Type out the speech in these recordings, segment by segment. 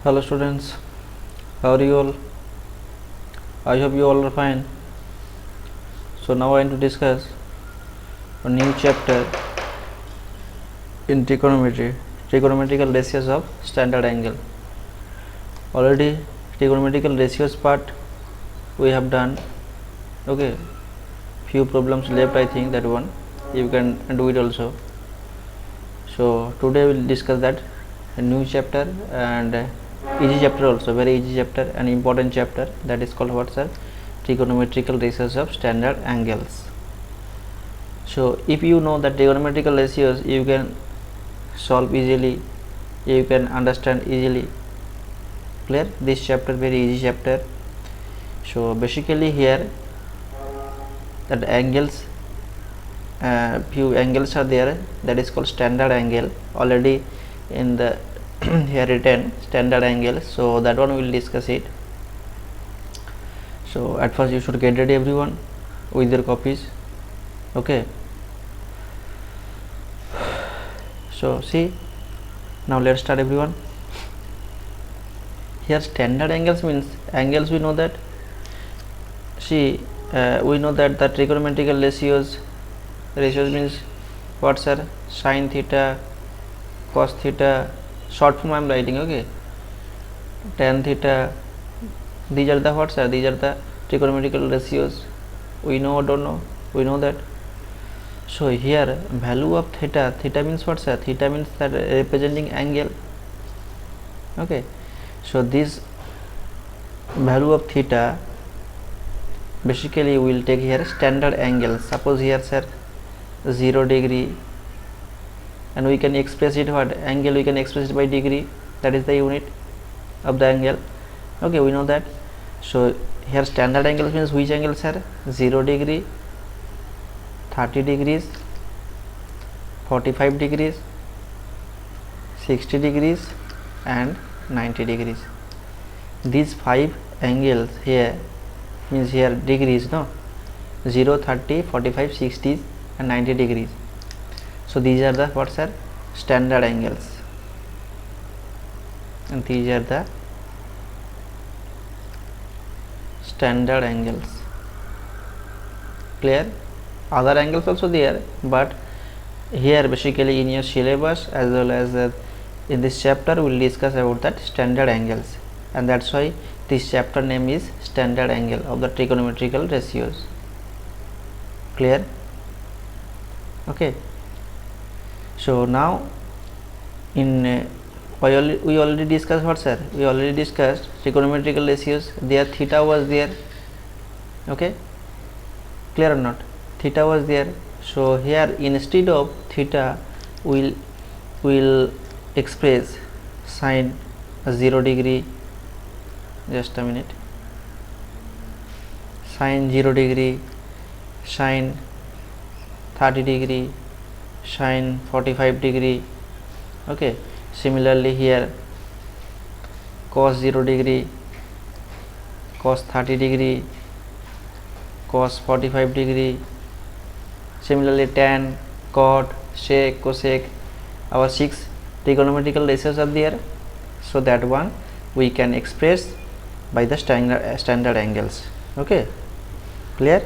Hello students, how are you all? I hope you all are fine. So now I am to discuss a new chapter in trigonometry, trigonometrical ratios of standard angle. Already trigonometrical ratios part we have done. Okay, few problems left, I think that one you can do it also. So today we will discuss that a new chapter and easy chapter also, very easy chapter and important chapter, that is called what, sir? Trigonometrical ratios of standard angles. So if you know the trigonometrical ratios, you can solve easily, you can understand easily. Clear? This chapter very easy chapter. So basically here that angles, few angles are there, that is called standard angle. Already in the here written standard angle, so that one we will discuss it. So at first you should get ready everyone with your copies. Okay, so see, now let's start everyone. Here standard angles means angles, we know that, see, we know that the trigonometrical ratios means what, sir? Sin theta, cos theta, short form I am writing, okay, tan theta, these are the what, sir? These are the trigonometrical ratios. We know or don't know? We know that. So here value of theta, theta means what, sir? Theta means that representing angle. Okay, so this value of theta basically we will take here standard angle. Suppose here, sir, 0 degree, and we can express it what? Angle we can express it by degree, that is the unit of the angle. Okay, we know that. So here standard angle means which angle, sir? 0 degree, 30 degrees, 45 degrees, 60 degrees and 90 degrees. These 5 angles here means here degrees, no? 0, 30, 45, 60 and 90 degrees. So these are the what, sir? Standard angles, and these are the standard angles. Clear? Other angles also there, but here basically in your syllabus as well as in this chapter we will discuss about that standard angles, and that's why this chapter name is standard angle of the trigonometrical ratios. Clear? Okay, so now in we already discussed what, sir? We already discussed trigonometrical ratios. There theta was there. Okay, clear or not? Theta was there. So here instead of theta we'll express sin 0 degree. Just a minute. Sin 0 degree, sin 30 degree, sin 45 degree. Okay, similarly here cos 0 degree, cos 30 degree, cos 45 degree. Similarly tan, cot, sec, cosec. Our 6 trigonometrical ratios are there, so that one we can express by the standard angles. Okay, clear?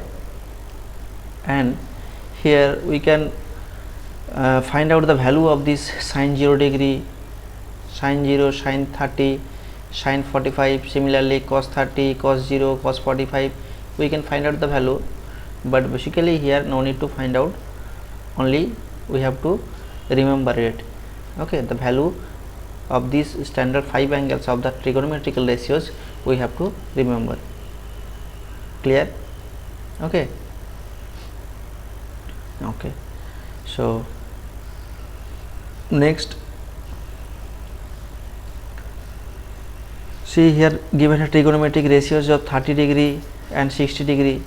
And here we can find out the value of this sin 0 degree, sin 0, sin 30, sin 45. Similarly cos 30, cos 0, cos 45, we can find out the value, but basically here no need to find out, only we have to remember it. Okay, the value of these standard 5 angles of the trigonometrical ratios we have to remember. Clear? Okay, okay, so next, see here given a trigonometric ratios of 30 degree and 60 degree.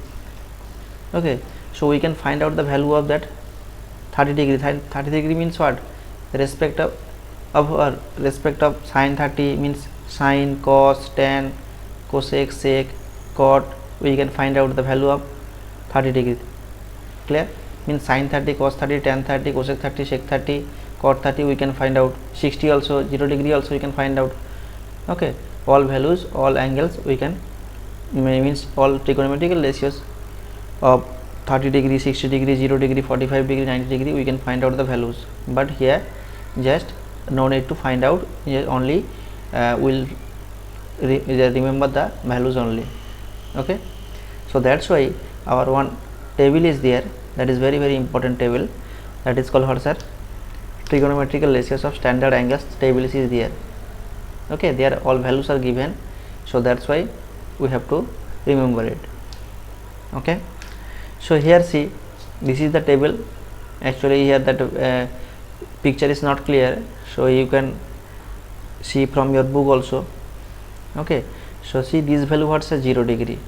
Okay, so we can find out the value of that 30 degree. 30 degree means what? Respect of sin 30 means sin, cos, tan, cosec, sec, cot. We can find out the value of 30 degree. Clear? Means sin 30, cos 30, tan 30, cosec 30, sec 30, cot 30 we can find out. 60 also, 0 degree also we can find out. Okay, all values, all angles we can, means all trigonometrical ratios of 30 degree, 60 degree, 0 degree, 45 degree, 90 degree, we can find out the values. But here just no need to find out, only will remember the values only. Okay, so that's why our one table is there, that is very important table, that is called what, sir? Trigonometrical ratios of standard angles table is there. Okay, there all values are given, so that's why we have to remember it. Okay, so here see, this is the table. Actually here that picture is not clear, so you can see from your book also. Okay, so see this value, what's a 0 degree,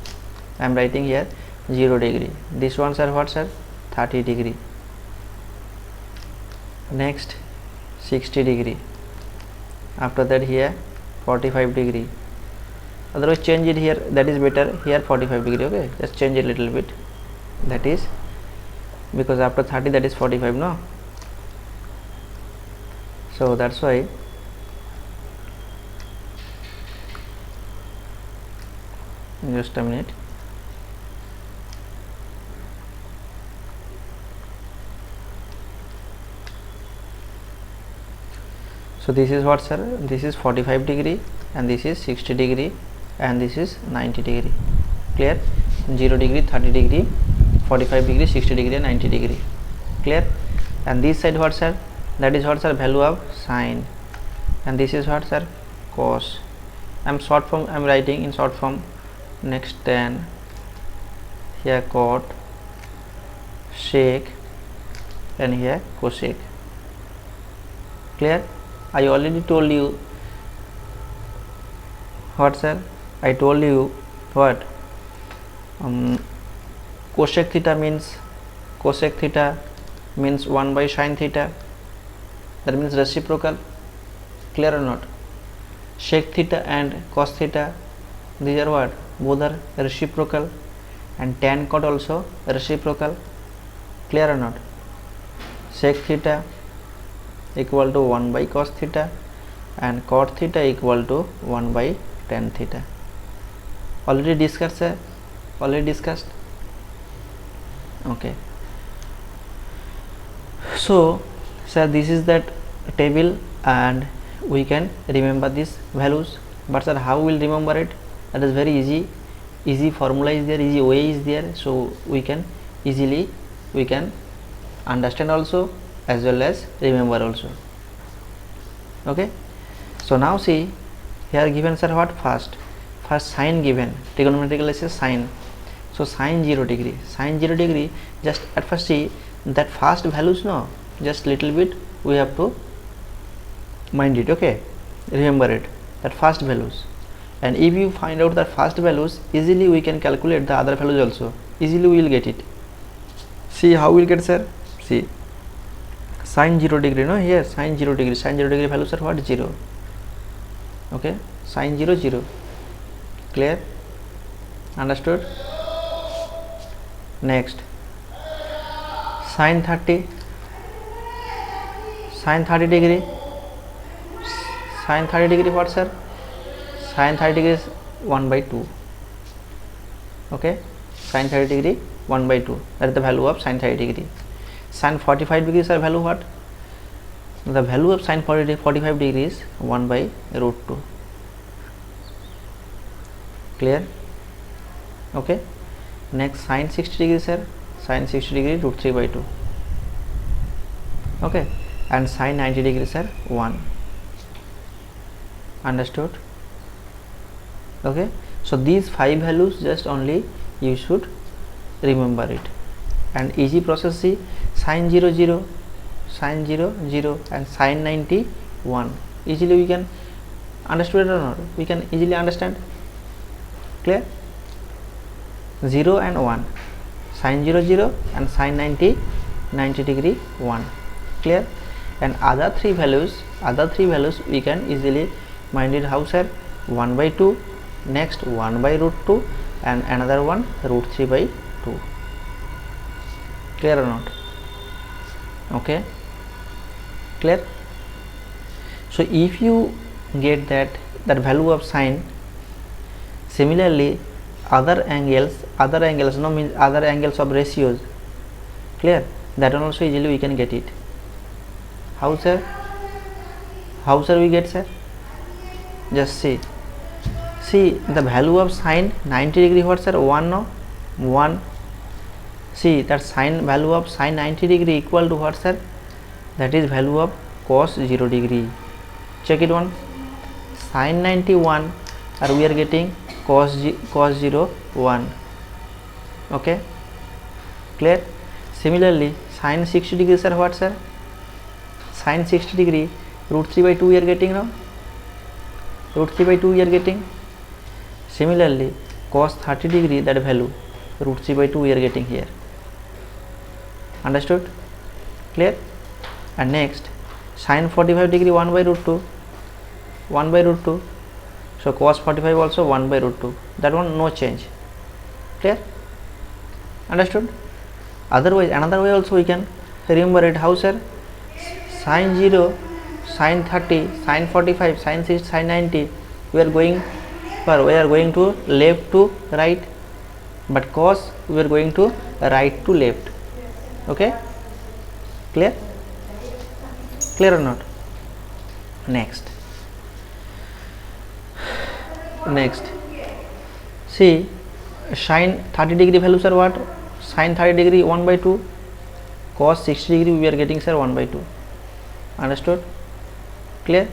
I am writing here 0 degree. This ones are what, sir? 30 degree. Next 60 degree. After that here 45 degree. Otherwise change it here, that is better. Here 45 degree. Okay, just change it a little bit, that is because after 30 that is 45, no? So that's why just a minute. So this is what, sir? This is 45 degree and this is 60 degree and this is 90 degree. Clear? 0 degree, 30 degree, 45 degree, 60 degree and 90 degree. Clear? And this side what, sir? That is what, sir? Value of sine. And this is what, sir? Cos. I am writing in short form. Next tan, here cot, sec, and here cosec. Clear? I already told you what, sir? I told you what? Cosec theta means 1 by sine theta, that means reciprocal. Clear or not? Sec theta and cos theta, these are what? Both are reciprocal, and tan cot also reciprocal. Clear or not? Sec theta equal to 1 by cos theta and cot theta equal to 1 by tan theta. Already discussed, sir? Already discussed. Okay, so sir, this is that table and we can remember these values. But sir, how will remember it? That is very easy formula is there, easy way is there, so we can easily understand also as well as remember also. Okay, so now see here given, sir, what? First sine given, trigonometrical is sine. So sine 0 degree, just at first see that first values, no, just little bit we have to mind it. Okay, remember it, that first values. And if you find out the first values, easily we can calculate the other values also, easily we will get it. See how we will get, sir? See, sine 0 degree, no, here sine 0 degree values are what? 0. Okay, sine 0, 0. Clear? Understood? Next, sine 30 degree. Sine 30 degree what, sir? Sine 30 degree is 1 by 2. Okay, sine 30 degree 1 by 2, that is the value of sine 30 degree. Sine 45 degree, sir, value what? The value of sine 45 degree is 1 by root 2. Clear? Okay, next sine 60 degree, sir, sine 60 degree root 3 by 2. Okay, and sine 90 degree, sir, 1. Understood? Okay, so these 5 values just only you should remember it, and easy process. See, sine 0, 0, sine 0, 0 and sine 90, 1. Easily we can understand or not? We can easily understand. Clear? 0 and 1, sine 0, 0 and sine 90 degree 1. Clear? And other three values we can easily mind it. How, sir? 1 by 2, next 1 by root 2 and another one root 3 by 2. Clear or not? Okay, clear? So if you get that that value of sine. Similarly other angles no means other angles of ratios. Clear? That one also easily we can get it. How sir? How sir we get, sir? Just see the value of sine 90 degree, what sir? 1, no? 1. See that sine value of sine 90 degree equal to what, sir? That is value of cos 0 degree. Check it one. Sine 91 or we are getting cos 0 1. Okay, clear? Similarly sine 60 degree, sir, what, sir? Sine 60 degree root 3 by 2 we are getting now. Root 3 by 2 we are getting. Similarly cos 30 degree, that value root 3 by 2 we are getting here. Understood? Clear? And next sine 45 degree 1 by root 2. 1 by root 2. So cos 45 also 1 by root 2. That one no change. Clear? Understood? Otherwise another way also we can remember it. How, sir? Sine 0, sine 30, sine 45, sine 6, sine 90. We are going to left to right, but cos we are going to right to left. Okay, clear? Clear or not? Next see sine 30 degree values are what? Sine 30 degree 1 by 2, cos 60 degree we are getting, sir, 1 by 2. Understood? Clear?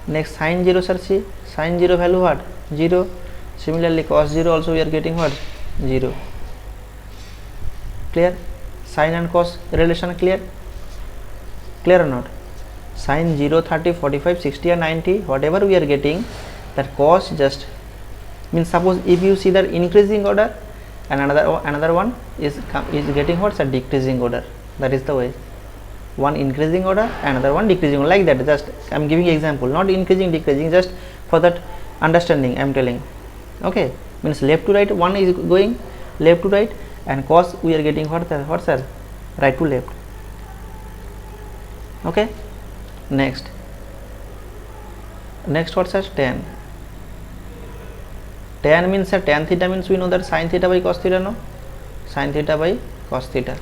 Next sine 0, sir, see sine 0 value what? 0. Similarly cos 0 also we are getting what? 0. Clear? Sine and cos relation clear? Clear or not? Sine 0, 30, 45, 60 and 90, whatever we are getting, that cos just means, suppose if you see that increasing order and another one is getting what's a decreasing order. That is the way. One increasing order, another one decreasing order, like that. Just I am giving example, not increasing, decreasing, just for that understanding I am telling. Okay, means left to right, one is going left to right, and cos we are getting what, sir? Right to left. Okay, next what, sir? Tan means, sir, tan theta means we know that sin theta by cos theta, no? Sin theta by cos theta.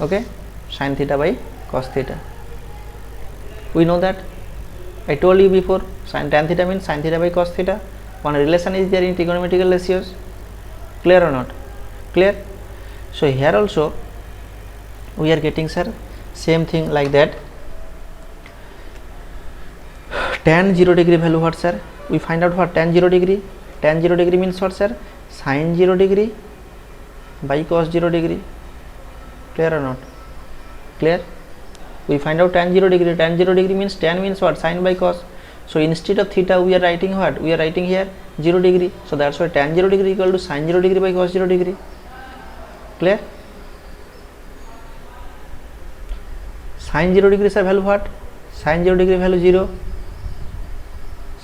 Okay, sin theta by cos theta. We know that. I told you before, tan theta means sin theta by cos theta. One relation is there in trigonometrical ratios. Clear or not? Clear? So here also we are getting, sir, same thing like that. Tan 0 degree value what, sir? We find out what tan 0 degree. Tan 0 degree means what, sir? Sin 0 degree by cos 0 degree. Clear or not? Clear? We find out tan 0 degree. Tan 0 degree means tan means what? Sin by cos. So instead of theta we are writing what? We are writing here 0 degree. So that's why tan 0 degree equal to sin 0 degree by cos 0 degree. Clear? Sin 0 degree, sir, value what? Sin 0 degree value 0.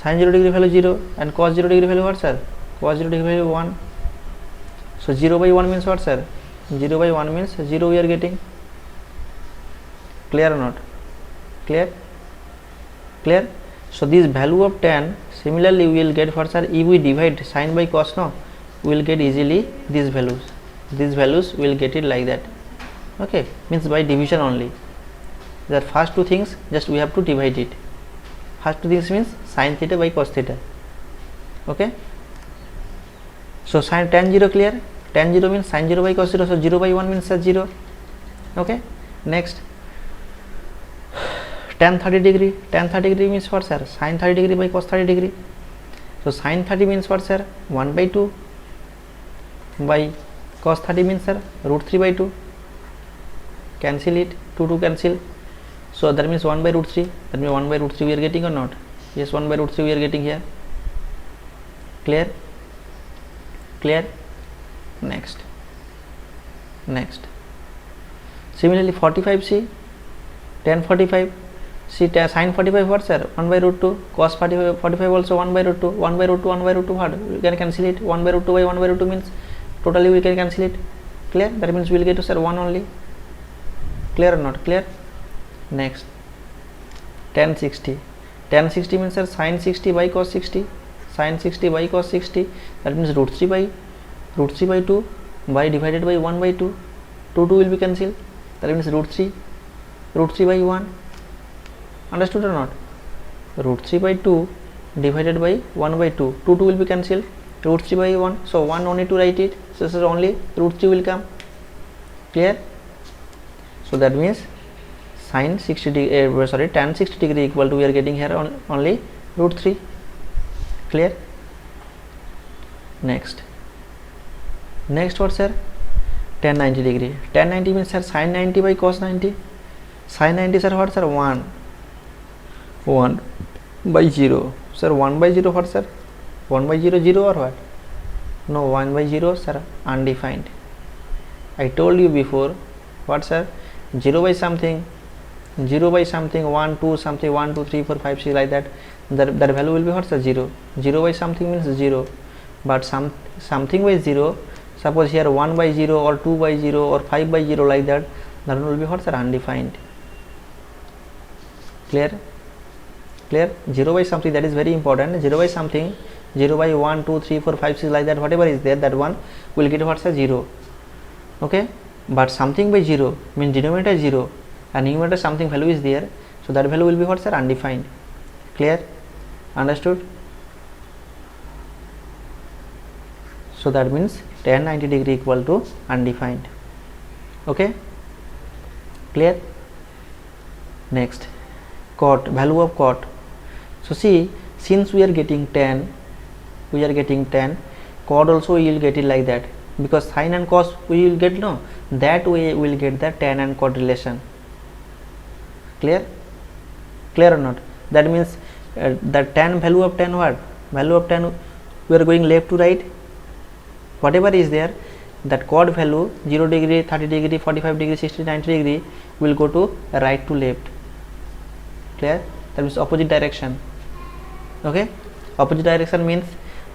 Sin 0 degree value 0 and cos 0 degree value what, sir? Cos 0 degree value 1. So 0 by 1 means what, sir? 0 by 1 means 0 we are getting. Clear or not? Clear? Clear? So this value of tan, similarly we will get what, sir? If we divide sin by cos, no, we will get easily these values. These values we will get it like that. Okay, means by division only. The first two things just we have to divide it. First two things means sin theta by cos theta. Okay, so sin tan 0 clear. Tan 0 means sin 0 by cos 0. So 0 by 1 means 0. Okay, next tan 30 degree. Tan 30 degree means what, sir? Sin 30 degree by cos 30 degree. So sin 30 means what, sir? 1 by 2 by cos 30 means, sir, root 3 by 2. Cancel it, 2 cancel. So that means 1 by root 3. That means 1 by root 3 we are getting or not? Yes, 1 by root 3 we are getting here. Clear? Clear? Next. Similarly 45, see tan 45. See sin 45 what, sir? 1 by root 2. Cos 45 also 1 by root 2. 1 by root 2, 1 by root 2 what? We can cancel it. 1 by root 2 by 1 by root 2 means totally we can cancel it. Clear? That means we will get to, sir, 1 only. Clear or not? Clear? Next tan 60. tan 60 means sir sin 60 by cos 60, sin 60 by cos 60, that means root 3 by 2 by divided by 1 by 2, 2 will be cancelled, that means root 3 by 1, understood or not? Root 3 by 2 divided by 1 by 2, 2 will be cancelled, root 3 by 1, so 1 only to write it, so this is only root 3 will come, clear? So that means sin 60 degree, sorry, tan 60 degree equal to, we are getting here only root 3, clear? Next what sir? Tan 90 degree, tan 90 means sir sin 90 by cos 90, sin 90 sir what sir? 1 by 0, sir 1 by 0 what sir? 1 by 0 0 or what? No, 1 by 0 sir undefined. I told you before, what sir? 0 by something 1 2 something 1 2 3 4 5 6 like that, that value will be what sir? 0 by something means 0, but something by 0, suppose here 1 by 0 or 2 by 0 or 5 by 0 like that, that will be what sir? Undefined, clear? 0 by something, that is very important, 0 by something, 0 by 1 2 3 4 5 6 like that, whatever is there, that one will get what sir? 0, okay? But something by 0 means denominator 0 and numerator something value is there, so that value will be what sir? Undefined, clear? Understood? So that means tan 90 degree equal to undefined, okay, clear? Next, cot, value of cot. So see, since we are getting tan, cot also we will get it like that, because sin and cos we will get, no, that way we will get the tan and cot relation, clear or not? That means the tan, value of tan, what value of tan, we are going left to right, whatever is there, that cot value 0 degree 30 degree 45 degree 60 90 degree will go to right to left, clear? That means opposite direction, okay? Opposite direction means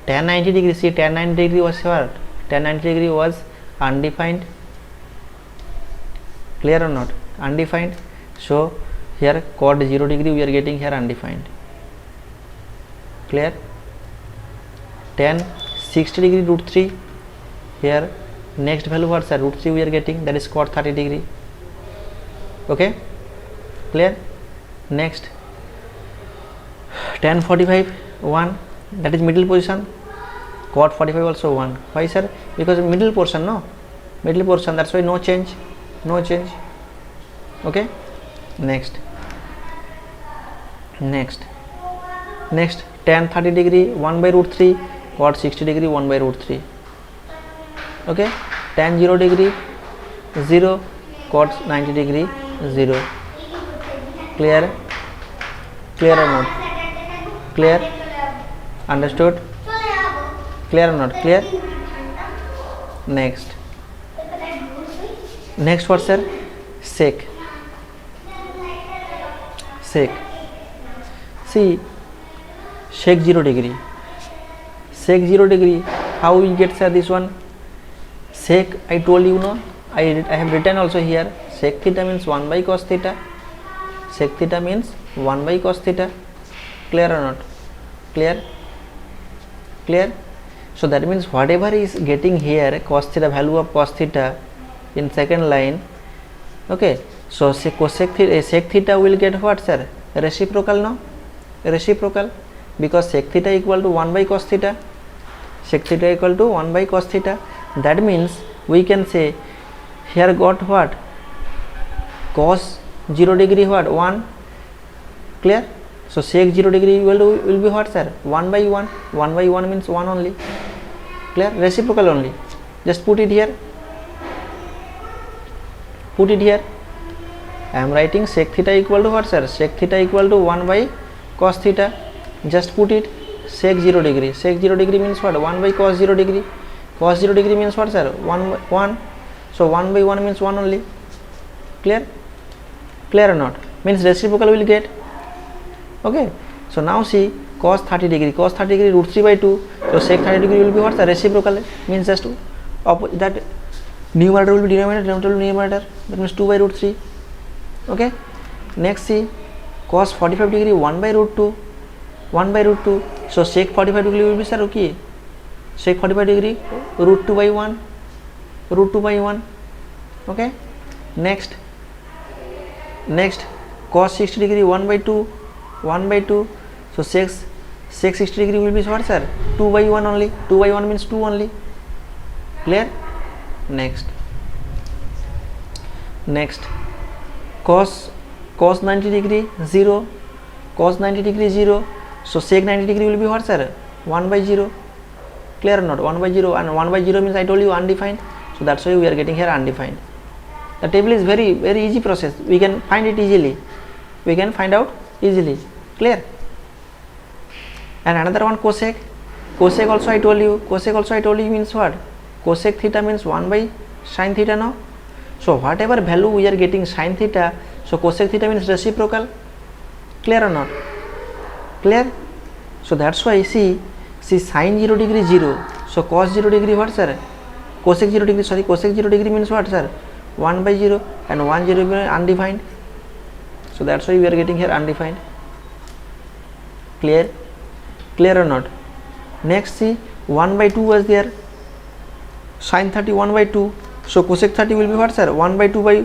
tan 90 degree, see tan 90 degree was what? Tan 90 degree was undefined, clear or not? Undefined, so here cot 0 degree we are getting here undefined, clear? Tan 60 degree root 3, here next value what sir? Root 3 we are getting, that is cot 30 degree, okay, clear? Next tan 45 1, that is middle position, cot 45 also 1, why sir? Because middle portion, no, middle portion, that's why no change, okay? Next tan 30 degree 1 by root 3, cot 60 degree 1 by root 3, okay? Tan 0 degree 0, cot 90 degree 0, clear or not? Clear? Understood? Clear or not? Clear? Next what sir? Sec. See, sec 0 degree, how we get sir this one? Sec, I told you, no, I have written also here, sec theta means 1 by cos theta, sec theta means 1 by cos theta, clear or not? Clear? So that means whatever is getting here, cos theta, value of cos theta in second line, okay? So sec theta will get what sir? Reciprocal, no? Reciprocal, because sec theta equal to 1 by cos theta, that means we can say here got what? Cos 0 degree what? 1, clear? So sec 0 degree will be what sir? 1 by 1, 1 by 1 means 1 only, clear? Reciprocal only, just put it here, I am writing sec theta equal to what sir? Sec theta equal to 1 by cos theta, just put it, sec 0 degree means what? 1 by cos 0 degree, cos 0 degree means what sir? 1, so 1 by 1 means 1 only, clear or not? Means reciprocal will get, okay? So now see, cos 30 degree root 3 by 2, so sec 30 degree will be what? The reciprocal, means just that numerator will be denominator will be numerator, that means 2 by root 3, okay? Next see, cos 45 degree 1 by root 2, 1 by root 2. So sec 45 degree will be sir okay. Sec 45 degree root 2 by 1, root 2 by 1. Okay. Next cos 60 degree 1 by 2, 1 by 2. So sec 60 degree will be what sir? 2 by 1 only. 2 by 1 means 2 only. Clear? Next cos 90 degree 0, cos 90 degree 0. So sec 90 degree will be what sir? 1 by 0. Clear or not? 1 by 0, and 1 by 0 means I told you undefined. So that's why we are getting here undefined. The table is very easy process. We can find it easily. We can find out easily. Clear? And another one cosec. Cosec also I told you. Cosec also I told you means what? Cosec theta means 1 by sin theta now. So whatever value we are getting sin theta, so cosec theta means reciprocal. Clear or not? Clear? So that's why see sin 0 degree 0. So cos 0 degree what sir? Cosec 0 degree, sorry, cosec 0 degree means what sir? 1 by 0, and 1 0 undefined. So that's why we are getting here undefined. Clear? Clear or not? Next see 1 by 2 was there. Sin 30 1 by 2. So cosec 30 will be what sir? 1 by 2 by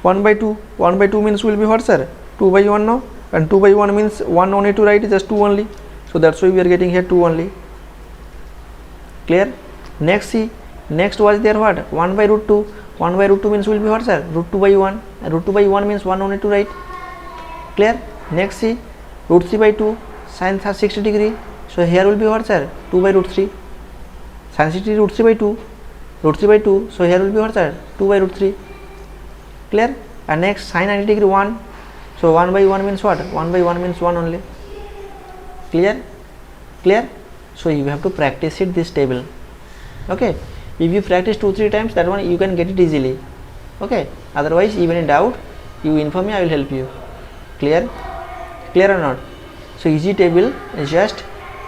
1 by 2. 1 by 2 means will be what sir? 2 by 1 now, and 2 by 1 means 1 only to write, just 2 only. So that's why we are getting here 2 only. Clear? Next see, next was there what? 1 by root 2. 1 by root 2 means will be what sir? Root 2 by 1, and root 2 by 1 means 1 only to write. Clear? Next see root 3 by 2 sin 60 degree. So here will be what sir? 2 by root 3. Sin 60 root 3 by 2, root 3 by 2. So here will be what sir? 2 by root 3. Clear? And next sin 90 degree 1. So 1 by 1 means what? 1 by 1 means 1 only. Clear? Clear? So you have to practice it this table. Okay. If you practice 2-3 times, that one you can get it easily. Okay. Otherwise, even in doubt, you inform me, I will help you. Clear? Clear or not? So easy table is just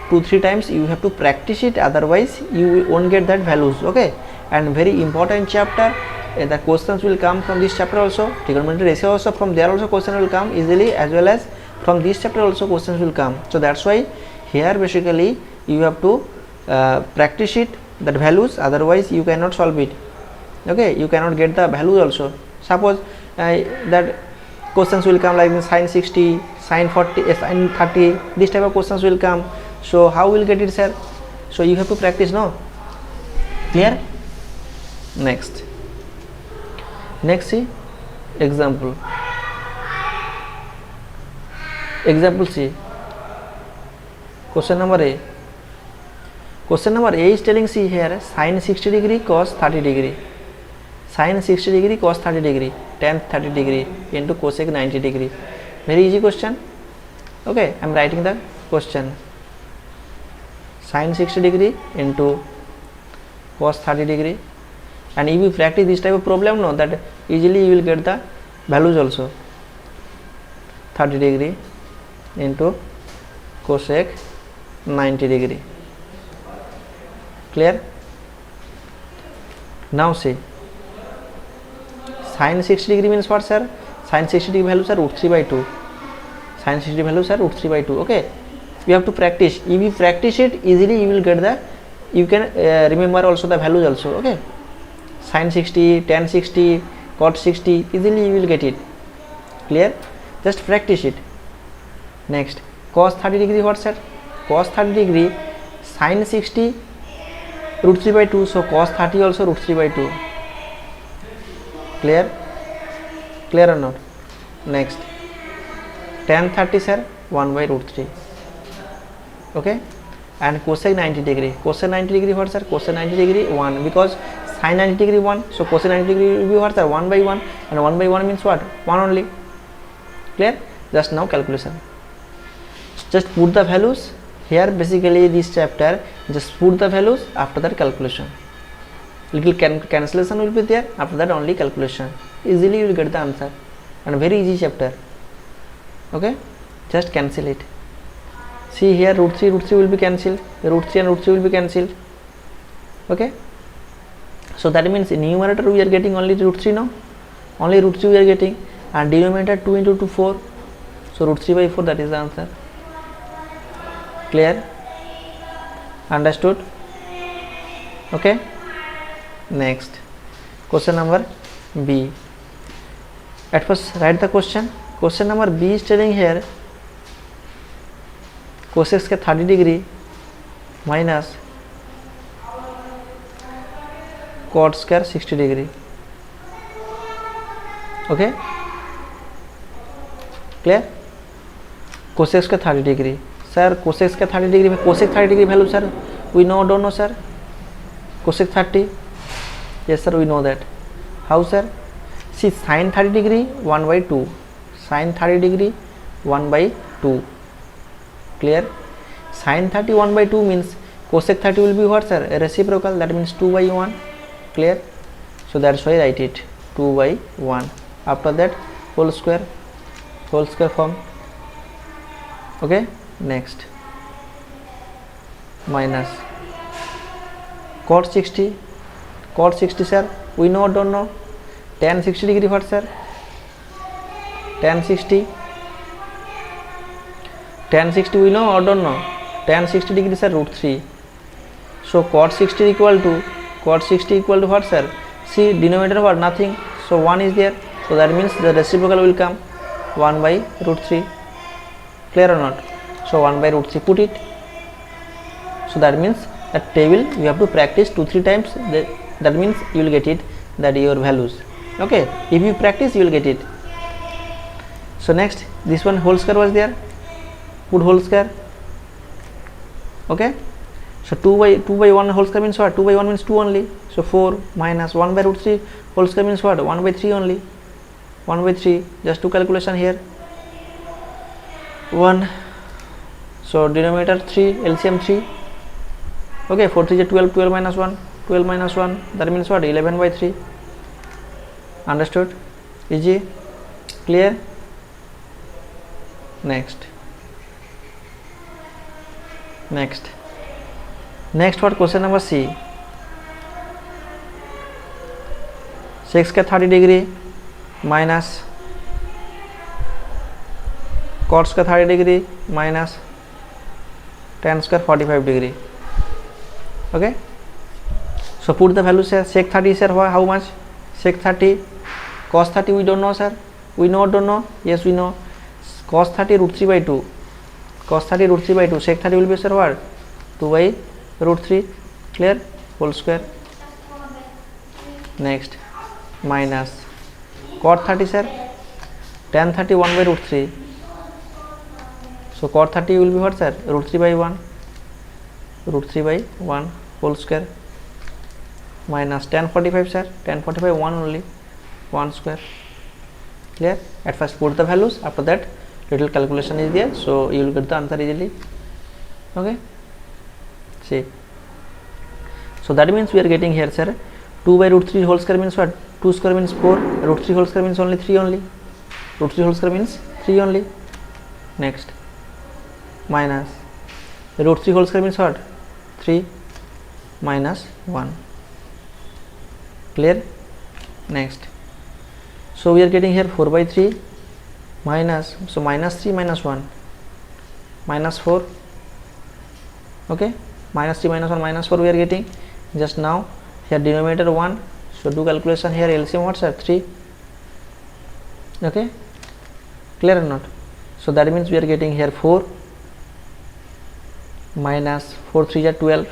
2-3 times you have to practice it, otherwise you won't get that values. Okay. And very important chapter, the questions will come from this chapter also. Trigonometry ratio also, from there also question will come easily, as well as from this chapter also questions will come. So that's why here basically you have to practice it, that values, otherwise you cannot solve it. Okay, you cannot get the values also. Suppose that questions will come like sin 60, sin 40, sin 30, this type of questions will come. So how will get it sir? So you have to practice, no? Clear? Next see example C. Question number A. Question number A is telling see here sin 60 degree cos 30 degree, sin 60 degree cos 30 degree, tan 30 degree into cosec 90 degree. Very easy question. Okay, I am writing the question. Sin 60 degree into cos 30 degree, and if you practice this type of problem, no, that easily you will get the values also. 30 degree into cosec 90 degree. Clear? Now see, sin 60 degree means what sir? Sin 60 degree values are root 3 by 2. Sin 60 values are root 3 by 2. Okay, you have to practice. If you practice it, easily you will get the, you can remember also the values also. Okay, sin 60, tan 60, cot 60, easily you will get it. Clear? Just practice it. Next, cos 30 degree what sir? Cos 30 degree, sin 60 root 3 by 2, so cos 30 also root 3 by 2. Clear? Clear or not? Next, tan 30 sir, 1 by root 3. Okay, and cosec 90 degree. Cosec 90 degree what sir? Cosec 90 degree 1, because sin 90 degree 1, so cosec 90 degree will be what sir? 1 by 1, and 1 by 1 means what? 1 only. Clear? Just now calculation. Just put the values here. Basically this chapter, just put the values, after that calculation. Little cancellation will be there, after that only calculation. Easily you will get the answer, and very easy chapter. Okay, just cancel it. See here, root 3 will be cancelled, root 3 and root 3 will be cancelled. Okay, so that means in numerator we are getting only root 3 now, only root 3 we are getting, and denominator 2 into 2 4, so root 3 by 4, that is the answer. Clear? Understood? Okay. Next, question number B. At first write the question. Question number B is telling here cos x के 30 degree minus cot square 60 degree. Okay, clear? cos x के 30 degree. Sir cos x के 30 degree में cos x 30 degree value sir we know don't know sir? cos x 30. Yes sir, we know that. How sir? See, sin 30 degree 1 by 2. Sin 30 degree 1 by 2. Clear? Sin 30 1 by 2 means cosec 30 will be what sir? A reciprocal, that means 2 by 1. Clear? So that's why I write it 2 by 1. After that whole square form. Okay, next, minus cot 60. Cot 60 sir, we know or don't know? Tan 60 degree what sir? Tan 60 we know or don't know? Tan 60 degree sir, root 3. So cot 60 equal to what sir? See, denominator what? Nothing. So 1 is there. So that means the reciprocal will come 1 by root 3. Clear or not? So 1 by root 3 put it. So that means that table you have to practice 2-3 times. That means you will get it, that your values. Okay, if you practice you will get it. So next, this one whole square was there, put whole square. Okay, so 2 by 1 whole square means what? 2 by 1 means 2 only. So 4 minus 1 by root 3 whole square means what? 1 by 3 only. 1 by 3, just do calculation here. 1, so denominator 3, LCM 3. Okay, 4 3 is 12, 12 minus 1, 12 minus 1, that means what? 11 by 3. Understood? Easy? Clear? Next what? Question number C. Sec का 30 degree minus cot का 30 degree minus tan square 45 degree. Okay, so put the values here. Sec 30 sir, how much? Sec 30, cos 30 we don't know sir. We know or don't know? Yes, we know. Cos 30 root 3 by 2. Cos 30 root 3 by 2. Sec 30 will be sir what? 2 by root 3. Clear? Whole square. Next, minus cot 30 sir, tan 30 1 by root 3. So cot 30 will be what sir? Root 3 by 1. Root 3 by 1 whole square minus tan 45 sir, tan 45 1 only, 1 square. Clear? At first put the values, after that little calculation is there, so you will get the answer easily. Okay, see, so that means we are getting here sir 2 by root 3 whole square means what? 2 square means 4, root 3 whole square means only 3 only, root 3 whole square means 3 only. Next, minus root 3 whole square means what? 3 minus 1. Clear? Next, so we are getting here 4 by 3 minus, so minus 3 minus 1 minus 4. Okay, minus 3 minus 1 minus 4 we are getting. Just now here denominator 1, so do calculation here. LCM what sir? 3. Okay, clear or not? So that means we are getting here 4 minus 4 3 is 12.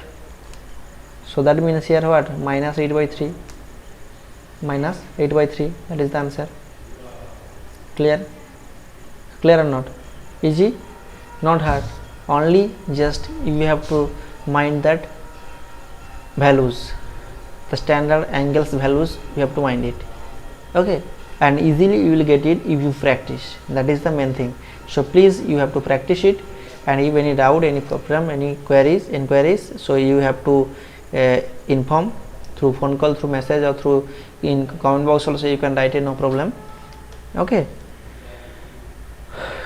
So that means here what? Minus 8 by 3. Minus 8 by 3, that is the answer. Clear? Clear or not? Easy? Not hard. Only just you have to mind that values, the standard angles values, you have to mind it. Okay, and easily you will get it if you practice. That is the main thing. So please, you have to practice it, and if any doubt, any problem, any inquiries, so you have to inform through phone call, through message, or through in comment box also you can write it, no problem. Okay,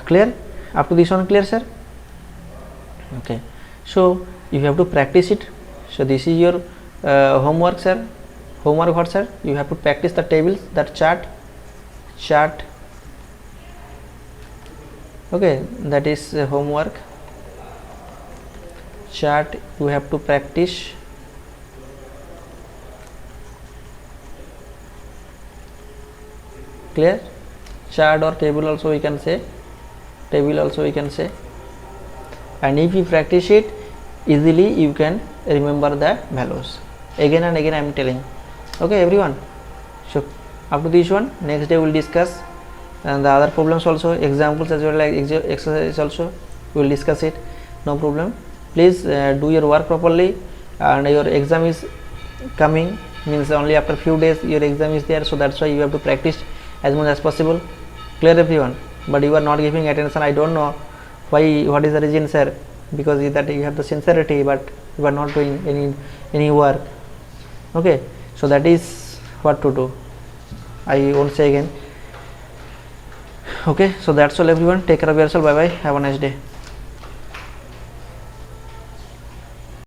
clear? Up to this one clear sir? Okay, so you have to practice it. So this is your homework sir. Homework what sir? You have to practice the tables, that chart. Okay, that is homework. chart you have to practice. Clear? Chart or table also we can say, and if you practice it easily you can remember the values. Again and again I am telling. Okay everyone, so up to this one, next day we will discuss and the other problems also, examples as well, like exercise also we will discuss it, no problem. Please do your work properly, and your exam is coming, means only after few days your exam is there, so that's why you have to practice as much as possible. Clear everyone? But you are not giving attention, I don't know why, what is the reason sir, because that you have the sincerity but you are not doing any work. Okay, so that is what to do, I won't say again. Okay, so that's all everyone, take care of yourself, bye bye, have a nice day.